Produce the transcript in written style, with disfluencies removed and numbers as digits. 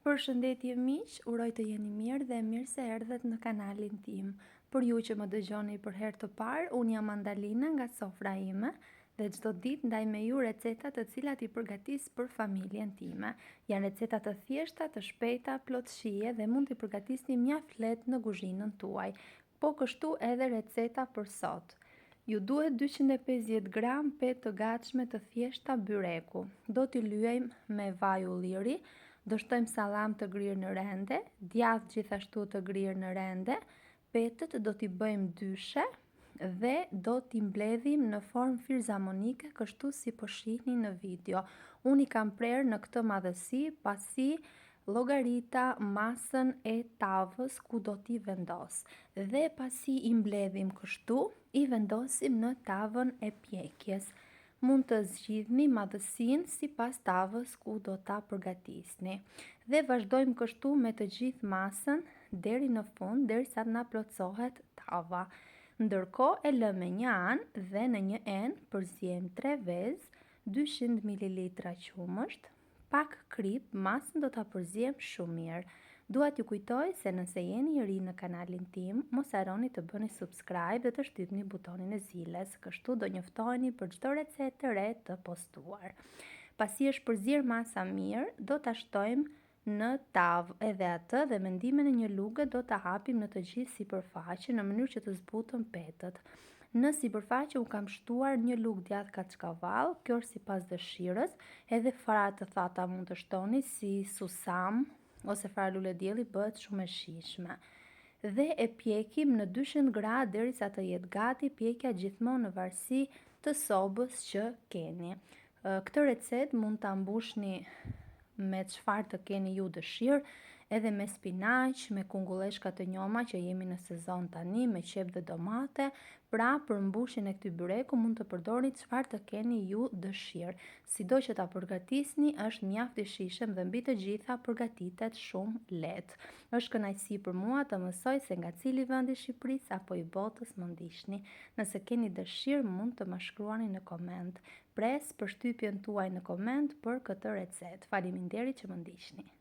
Përshëndetje miq, uroj të jeni mirë dhe mirë se erdhët në kanalin tim. Për ju që më dëgjoni për herë të parë, unë jam Andalina nga sofra ime dhe çdo ditë ndaj me ju receta të cilat i përgatis për familjen time. Janë receta të thjeshta, të shpejta, plot shije dhe mund t'i përgatisni mjaft lehtë në kuzhinën tuaj. Po kështu edhe receta për sot. Ju duhet 250 gram petë të gatshme të thjeshta byreku. Do t'i lyejmë me vaj ulliri. Do shtojmë salam të grirë në rende, djathë gjithashtu të grirë në rende, petët do t'i bëjmë dyshe dhe do t'i mbledhim në formë firzamonike kështu si po shihni në video. Unë i kam prerë në këtë madhësi pasi llogarita masën e tavës ku do t'i vendos. Dhe pasi i mbledhim kështu, i vendosim në tavën e pjekjes. Mund të zgjidhni madhësinë sipas tavës ku do ta përgatisni. Dhe vazhdojmë kështu me të gjithë masën deri në fund, derisa na plotësohet tava. Ndërkohë e lëmë një anë dhe në një enë përziejmë 3 vezë, 200 ml qumësht, pak krip, masën do ta përziejmë shumë mirë. Dua t'ju kujtoj se nëse jeni i ri në kanalin tim, mos harroni të bëni subscribe dhe të shtypni butonin e zilës, kështu do njoftoheni për çdo recetë të re të postuar. Pasi është përzier masa mirë, do ta shtojmë në tavë edhe atë dhe me ndihmën e një luge do ta hapim në të gjithë sipërfaqen në mënyrë që të zbuten petët. Në sipërfaqe u kam shtuar një lugë djathë kaçkavall, kjo është sipas dëshirës, edhe fara të thata mund të shtoni si susam ose fara lule dielli bëhet shumë e shijshme. Dhe e pjekim në 200 gradë derisa të jetë gati, pjekja gjithmonë në varësi të sobës që keni. Këtë recetë mund ta mbushni me çfarë të keni ju dëshirë, edhe me spinaq, me kungulleshka të njoma që jemi në sezon tani, me qep dhe domate. Pra për mbushjen e këtij byreku mund të përdorni çfarë të keni ju dëshirë. Sido që ta përgatisni, është mjaft i shijshëm dhe mbi të gjitha përgatitet shumë lehtë. Është kënaqësi për mua të mësoj se nga cili vend i Shqipërisë apo i botës më ndiqni. Nëse keni dëshirë mund të më shkruani në koment. Pres përshtypjen tuaj në koment për këtë recetë. Faleminderit që më ndiqni.